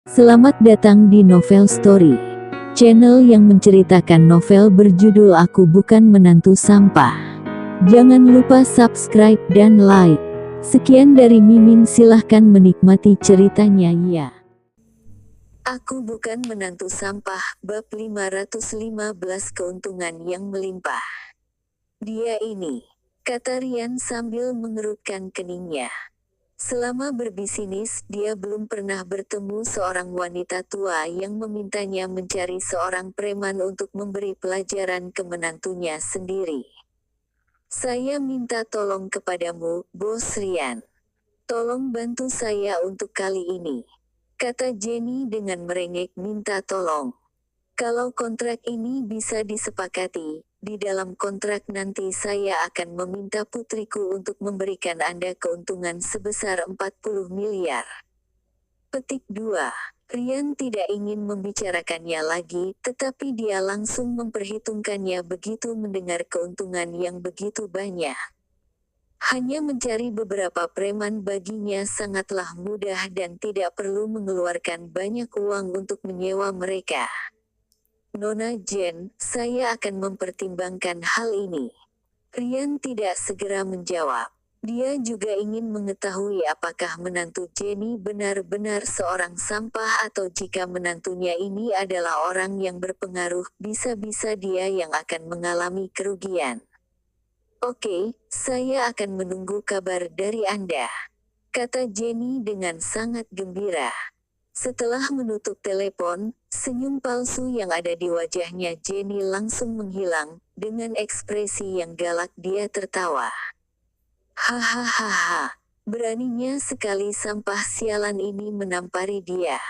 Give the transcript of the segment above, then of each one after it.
Selamat datang di Novel Story, channel yang menceritakan novel berjudul Aku Bukan Menantu Sampah. Jangan lupa subscribe dan like. Sekian dari Mimin, silahkan menikmati ceritanya ya. Aku Bukan Menantu Sampah, bab 515 keuntungan yang melimpah. Dia ini, kata Rian sambil mengerutkan keningnya. Selama berbisnis, dia belum pernah bertemu seorang wanita tua yang memintanya mencari seorang preman untuk memberi pelajaran ke menantunya sendiri. Saya minta tolong kepadamu, Bos Rian. Tolong bantu saya untuk kali ini, kata Jenny dengan merengek minta tolong. Kalau kontrak ini bisa disepakati, di dalam kontrak nanti saya akan meminta putriku untuk memberikan Anda keuntungan sebesar 40 miliar. Petik 2. Rian tidak ingin membicarakannya lagi, tetapi dia langsung memperhitungkannya begitu mendengar keuntungan yang begitu banyak. Hanya mencari beberapa preman baginya sangatlah mudah dan tidak perlu mengeluarkan banyak uang untuk menyewa mereka. Nona Jen, saya akan mempertimbangkan hal ini. Rian tidak segera menjawab. Dia juga ingin mengetahui apakah menantu Jenny benar-benar seorang sampah atau jika menantunya ini adalah orang yang berpengaruh, bisa-bisa dia yang akan mengalami kerugian. Oke, saya akan menunggu kabar dari Anda, kata Jenny dengan sangat gembira. Setelah menutup telepon, senyum palsu yang ada di wajahnya Jenny langsung menghilang. Dengan ekspresi yang galak dia tertawa. Hahaha, beraninya sekali sampah sialan ini menampari dia.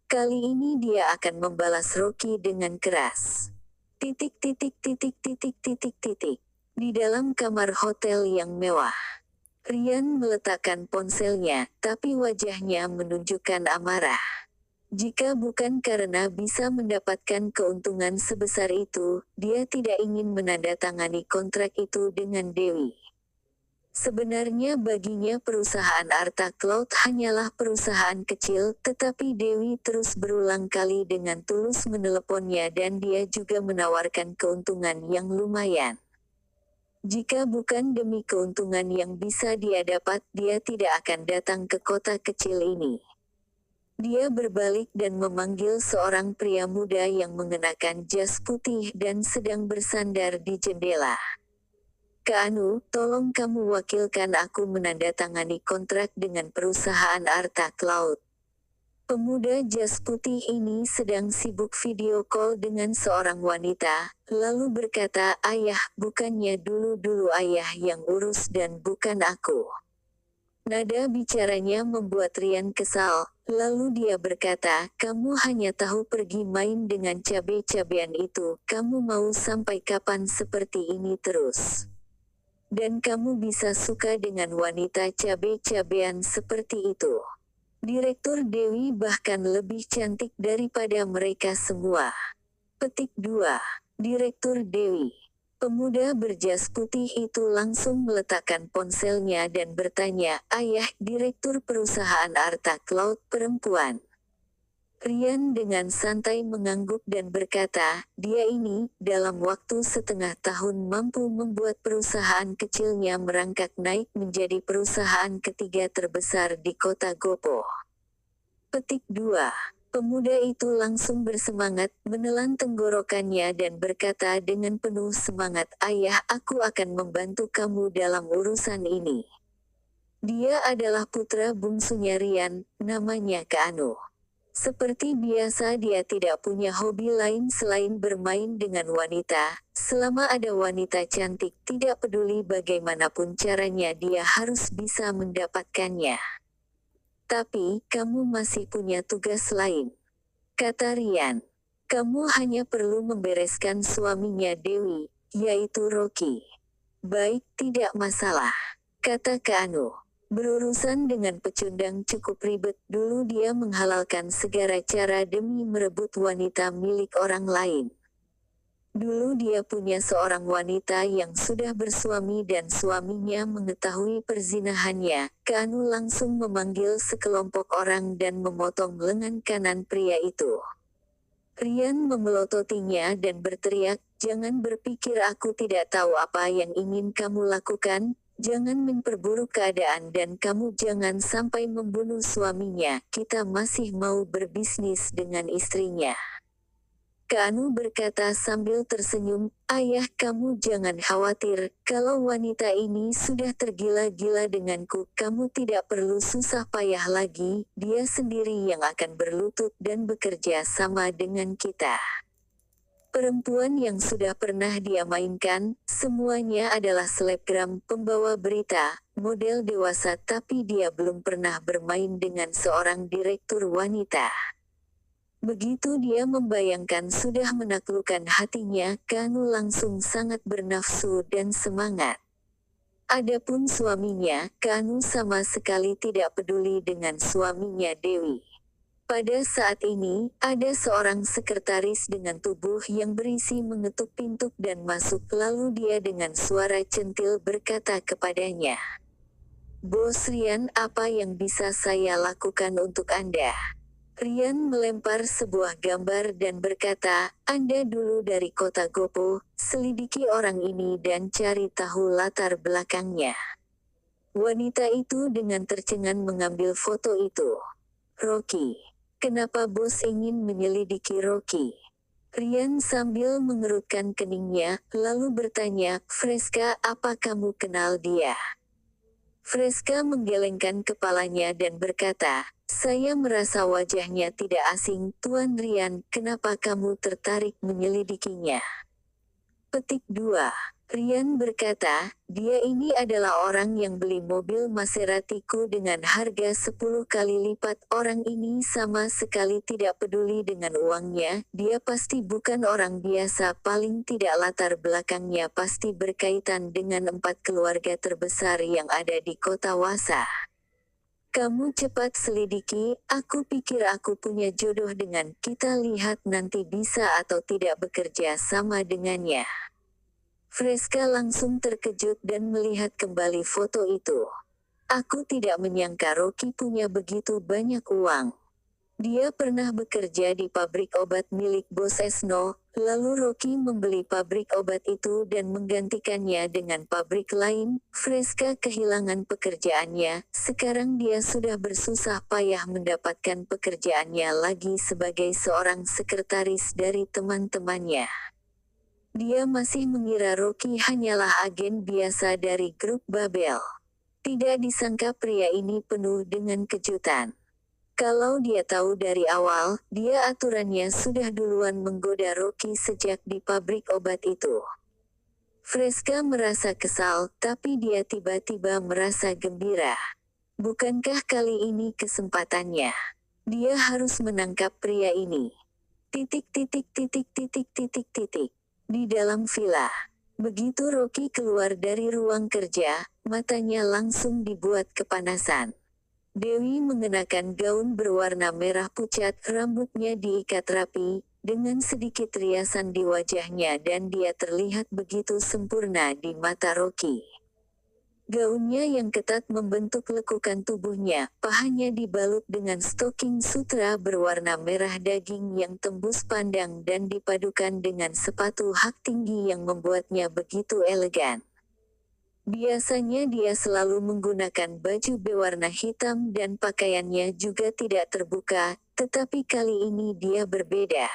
Kali ini dia akan membalas Rocky dengan keras. Titik titik titik titik titik titik. Di dalam kamar hotel yang mewah, Rian meletakkan ponselnya, tapi wajahnya menunjukkan amarah. Jika bukan karena bisa mendapatkan keuntungan sebesar itu, dia tidak ingin menandatangani kontrak itu dengan Dewi. Sebenarnya baginya perusahaan Arta Cloud hanyalah perusahaan kecil, tetapi Dewi terus berulang kali dengan tulus meneleponnya dan dia juga menawarkan keuntungan yang lumayan. Jika bukan demi keuntungan yang bisa dia dapat, dia tidak akan datang ke kota kecil ini. Dia berbalik dan memanggil seorang pria muda yang mengenakan jas putih dan sedang bersandar di jendela. Kak Anu, tolong kamu wakilkan aku menandatangani kontrak dengan perusahaan Arta Cloud. Pemuda jas putih ini sedang sibuk video call dengan seorang wanita, lalu berkata, "Ayah, bukannya dulu-dulu ayah yang urus dan bukan aku." Nada bicaranya membuat Rian kesal, lalu dia berkata, "Kamu hanya tahu pergi main dengan cabe-cabean itu, kamu mau sampai kapan seperti ini terus? Dan kamu bisa suka dengan wanita cabe-cabean seperti itu. Direktur Dewi bahkan lebih cantik daripada mereka semua." Petik 2. Direktur Dewi. Pemuda berjas putih itu langsung meletakkan ponselnya dan bertanya, "Ayah, direktur perusahaan Arta Cloud perempuan?" Rian dengan santai mengangguk dan berkata, "Dia ini, dalam waktu setengah tahun mampu membuat perusahaan kecilnya merangkak naik menjadi perusahaan ketiga terbesar di kota Gopo." Petik 2. Pemuda itu langsung bersemangat, menelan tenggorokannya dan berkata dengan penuh semangat, "Ayah, aku akan membantu kamu dalam urusan ini." Dia adalah putra bungsunya Rian, namanya Kak Anu. Seperti biasa dia tidak punya hobi lain selain bermain dengan wanita. Selama ada wanita cantik, tidak peduli bagaimanapun caranya dia harus bisa mendapatkannya. "Tapi, kamu masih punya tugas lain," kata Rian. "Kamu hanya perlu membereskan suaminya Dewi, yaitu Rocky." "Baik, tidak masalah," kata Kak Anu. Berurusan dengan pecundang cukup ribet, dulu dia menghalalkan segala cara demi merebut wanita milik orang lain. Dulu dia punya seorang wanita yang sudah bersuami dan suaminya mengetahui perzinahannya. Kanu langsung memanggil sekelompok orang dan memotong lengan kanan pria itu. Rian memelototinya dan berteriak, "Jangan berpikir aku tidak tahu apa yang ingin kamu lakukan, jangan memperburuk keadaan dan kamu jangan sampai membunuh suaminya, kita masih mau berbisnis dengan istrinya." Kanu berkata sambil tersenyum, "Ayah kamu jangan khawatir, kalau wanita ini sudah tergila-gila denganku, kamu tidak perlu susah payah lagi, dia sendiri yang akan berlutut dan bekerja sama dengan kita." Perempuan yang sudah pernah dia mainkan, semuanya adalah selebgram, pembawa berita, model dewasa tapi dia belum pernah bermain dengan seorang direktur wanita. Begitu dia membayangkan sudah menaklukkan hatinya, Kanu langsung sangat bernafsu dan semangat. Adapun suaminya, Kanu sama sekali tidak peduli dengan suaminya Dewi. Pada saat ini, ada seorang sekretaris dengan tubuh yang berisi mengetuk pintu dan masuk lalu dia dengan suara centil berkata kepadanya, "Bos Rian, apa yang bisa saya lakukan untuk Anda?" Rian melempar sebuah gambar dan berkata, "Anda dulu dari kota Gopo, selidiki orang ini dan cari tahu latar belakangnya." Wanita itu dengan tercengang mengambil foto itu. "Rocky. Kenapa bos ingin menyelidiki Rocky?" Rian sambil mengerutkan keningnya, lalu bertanya, "Freska, apa kamu kenal dia?" Freska menggelengkan kepalanya dan berkata, "Saya merasa wajahnya tidak asing, Tuan Rian, kenapa kamu tertarik menyelidikinya?" Petik 2. Rian berkata, "Dia ini adalah orang yang beli mobil Maseratiku dengan harga 10 kali lipat. Orang ini sama sekali tidak peduli dengan uangnya, dia pasti bukan orang biasa, paling tidak latar belakangnya pasti berkaitan dengan 4 keluarga terbesar yang ada di kota Wasa. Kamu cepat selidiki, aku pikir aku punya jodoh dengan kita, lihat nanti bisa atau tidak bekerja sama dengannya." Freska langsung terkejut dan melihat kembali foto itu. "Aku tidak menyangka Rocky punya begitu banyak uang. Dia pernah bekerja di pabrik obat milik Bos Esno, lalu Rocky membeli pabrik obat itu dan menggantikannya dengan pabrik lain." Freska kehilangan pekerjaannya, sekarang dia sudah bersusah payah mendapatkan pekerjaannya lagi sebagai seorang sekretaris dari teman-temannya. Dia masih mengira Rocky hanyalah agen biasa dari grup Babel. Tidak disangka pria ini penuh dengan kejutan. Kalau dia tahu dari awal, dia aturannya sudah duluan menggoda Rocky sejak di pabrik obat itu. Freska merasa kesal, tapi dia tiba-tiba merasa gembira. Bukankah kali ini kesempatannya? Dia harus menangkap pria ini. Titik titik titik titik titik titik. Di dalam villa. Begitu Rocky keluar dari ruang kerja, matanya langsung dibuat kepanasan. Dewi mengenakan gaun berwarna merah pucat, rambutnya diikat rapi, dengan sedikit riasan di wajahnya dan dia terlihat begitu sempurna di mata Rocky. Gaunnya yang ketat membentuk lekukan tubuhnya, pahanya dibalut dengan stoking sutra berwarna merah daging yang tembus pandang dan dipadukan dengan sepatu hak tinggi yang membuatnya begitu elegan. Biasanya dia selalu menggunakan baju berwarna hitam dan pakaiannya juga tidak terbuka, tetapi kali ini dia berbeda.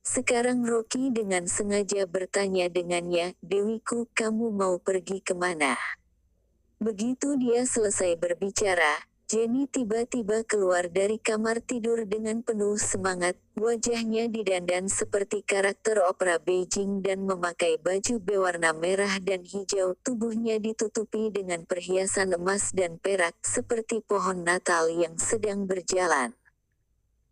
Sekarang Rocky dengan sengaja bertanya dengannya, "Dewiku, kamu mau pergi kemana?" Begitu dia selesai berbicara, Jenny tiba-tiba keluar dari kamar tidur dengan penuh semangat, wajahnya didandan seperti karakter opera Beijing dan memakai baju berwarna merah dan hijau, tubuhnya ditutupi dengan perhiasan emas dan perak seperti pohon Natal yang sedang berjalan.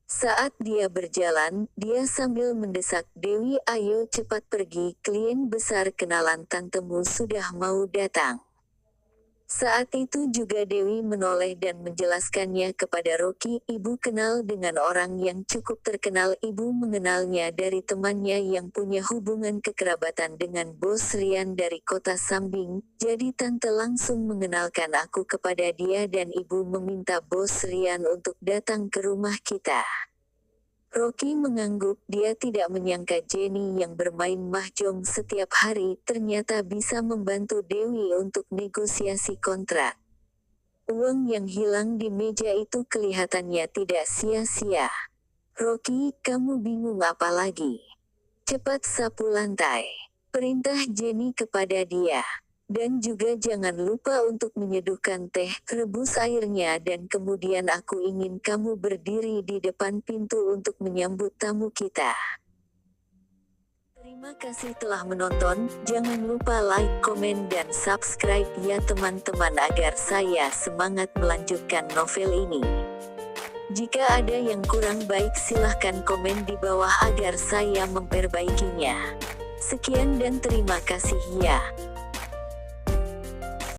Saat dia berjalan, dia sambil mendesak, "Dewi, ayo cepat pergi, klien besar kenalan tantemu sudah mau datang." Saat itu juga Dewi menoleh dan menjelaskannya kepada Rocky. Ibu kenal dengan orang yang cukup terkenal. Ibu mengenalnya dari temannya yang punya hubungan kekerabatan dengan Bos Rian dari kota Sambing. Jadi tante langsung mengenalkan aku kepada dia dan ibu meminta Bos Rian untuk datang ke rumah kita. Rocky mengangguk. Dia tidak menyangka Jenny yang bermain mahjong setiap hari ternyata bisa membantu Dewi untuk negosiasi kontrak. Uang yang hilang di meja itu kelihatannya tidak sia-sia. Rocky, kamu bingung apa lagi? Cepat sapu lantai. Perintah Jenny kepada dia. Dan juga jangan lupa untuk menyeduhkan teh, rebus airnya dan kemudian aku ingin kamu berdiri di depan pintu untuk menyambut tamu kita. Terima kasih telah menonton, jangan lupa like, komen dan subscribe ya teman-teman agar saya semangat melanjutkan novel ini. Jika ada yang kurang baik silahkan komen di bawah agar saya memperbaikinya. Sekian dan terima kasih ya.